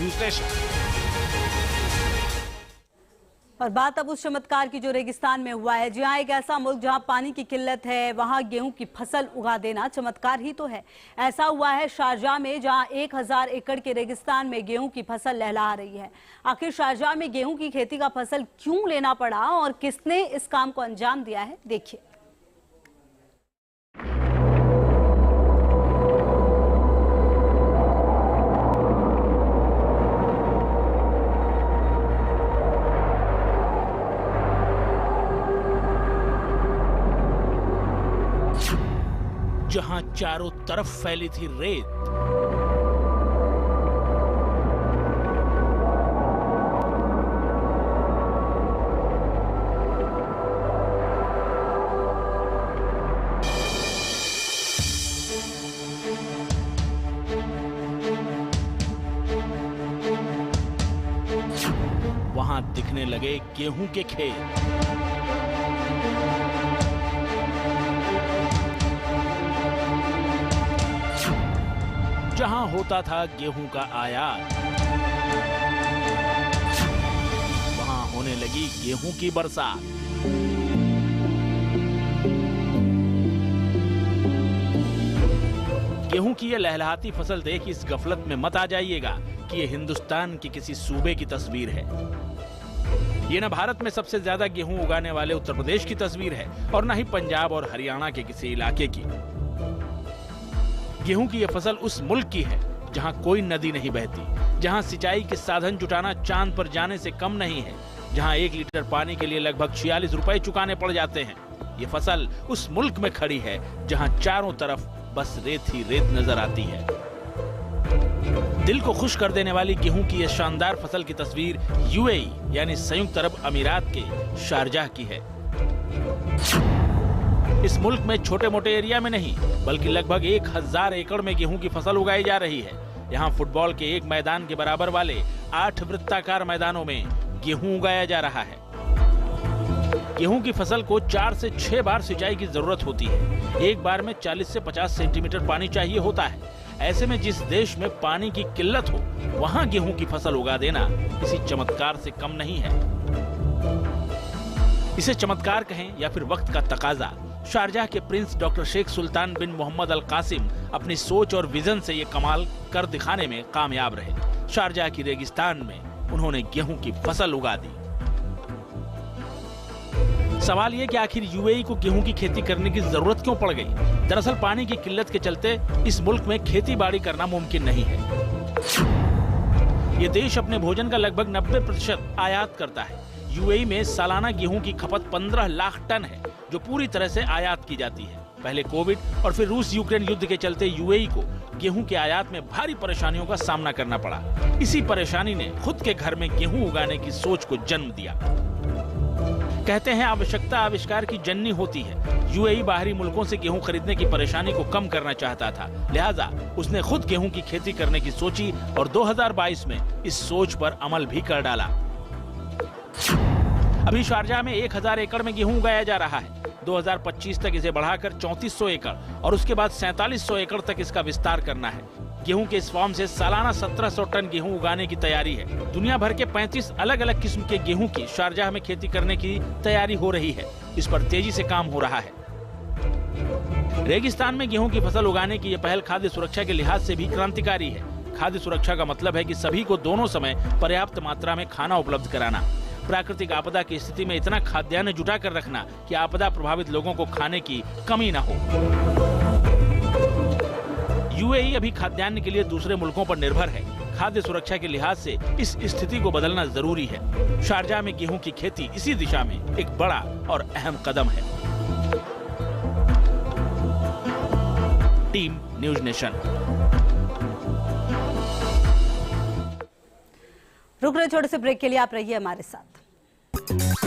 विश्लेषण। और बात अब उस चमत्कार की जो रेगिस्तान में हुआ है। जी हाँ, एक ऐसा मुल्क जहां पानी की किल्लत है, वहां गेहूं की फसल उगा देना चमत्कार ही तो है। ऐसा हुआ है शारजाह में, जहां 1000 एकड़ के रेगिस्तान में गेहूं की फसल लहलहा रही है। आखिर शारजाह में गेहूं की खेती का फसल क्यों लेना पड़ा और किसने इस काम को अंजाम दिया है, देखिए। जहां चारों तरफ फैली थी रेत, वहां दिखने लगे गेहूं के खेत। जहां होता था गेहूं का आयात, वहां होने लगी गेहूं की बरसात। गेहूं की ये लहलहाती फसल देख इस गफलत में मत आ जाइएगा कि ये हिंदुस्तान के किसी सूबे की तस्वीर है। ये न भारत में सबसे ज्यादा गेहूं उगाने वाले उत्तर प्रदेश की तस्वीर है और न ही पंजाब और हरियाणा के किसी इलाके की। गेहूं की यह फसल उस मुल्क की है जहां कोई नदी नहीं बहती, जहां सिंचाई के साधन जुटाना चांद पर जाने से कम नहीं है, जहां 1 लीटर पानी के लिए लगभग 46 रुपए चुकाने पड़ जाते हैं। ये फसल उस मुल्क में खड़ी है जहां चारों तरफ बस रेत ही रेत नजर आती है। दिल को खुश कर देने वाली गेहूं की यह शानदार फसल की तस्वीर यूएई यानी संयुक्त अरब अमीरात के शारजाह की है। इस मुल्क में छोटे मोटे एरिया में नहीं बल्कि लगभग 1000 एकड़ में गेहूं की फसल उगाई जा रही है। यहाँ फुटबॉल के एक मैदान के बराबर वाले 8 वृत्ताकार मैदानों में गेहूं उगाया जा रहा है। गेहूं की फसल को 4 से 6 बार सिंचाई की जरूरत होती है। एक बार में 40 से 50 सेंटीमीटर पानी चाहिए होता है। ऐसे में जिस देश में पानी की किल्लत हो, वहां गेहूं की फसल उगा देना किसी चमत्कार से कम नहीं है। इसे चमत्कार कहें या फिर वक्त का तकाजा। शारजाह के प्रिंस डॉक्टर शेख सुल्तान बिन मोहम्मद अल कासिम अपनी सोच और विजन से ये कमाल कर दिखाने में कामयाब रहे। शारजाह की रेगिस्तान में उन्होंने गेहूं की फसल उगा दी। सवाल ये कि आखिर यूएई को गेहूं की खेती करने की जरूरत क्यों पड़ गई? दरअसल पानी की किल्लत के चलते इस मुल्क में खेती बाड़ी करना मुमकिन नहीं है। ये देश अपने भोजन का लगभग 90% आयात करता है। यूएई में सालाना गेहूं की खपत 15 लाख टन है, जो पूरी तरह से आयात की जाती है। पहले कोविड और फिर रूस यूक्रेन युद्ध के चलते यूएई को गेहूं के आयात में भारी परेशानियों का सामना करना पड़ा। इसी परेशानी ने खुद के घर में गेहूं उगाने की सोच को जन्म दिया। कहते हैं आवश्यकता आविष्कार की जननी होती है। यूएई बाहरी मुल्कों से गेहूं खरीदने की परेशानी को कम करना चाहता था, लिहाजा उसने खुद गेहूं की खेती करने की सोची और 2022 में इस सोच पर अमल भी कर डाला। अभी शारजाह में 1000 एकड़ में गेहूं उगाया जा रहा है। 2025 तक इसे बढ़ाकर 3400 एकड़ और उसके बाद 4700 एकड़ तक इसका विस्तार करना है। गेहूं के इस फार्म से सालाना 1700 टन गेहूं उगाने की तैयारी है। दुनिया भर के 35 अलग अलग किस्म के गेहूं की शारजाह में खेती करने की तैयारी हो रही है। इस पर तेजी से काम हो रहा है। रेगिस्तान में गेहूं की फसल उगाने की यह पहल खाद्य सुरक्षा के लिहाज से भी क्रांतिकारी है। खाद्य सुरक्षा का मतलब है कि सभी को दोनों समय पर्याप्त मात्रा में खाना उपलब्ध कराना। प्राकृतिक आपदा की स्थिति में इतना खाद्यान्न जुटा कर रखना कि आपदा प्रभावित लोगों को खाने की कमी न हो। यूएई अभी खाद्यान्न के लिए दूसरे मुल्कों पर निर्भर है। खाद्य सुरक्षा के लिहाज से इस स्थिति को बदलना जरूरी है। शारजाह में गेहूं की खेती इसी दिशा में एक बड़ा और अहम कदम है। Team news nation. रुक रहे छोटे से ब्रेक के लिए, आप रहिए हमारे साथ।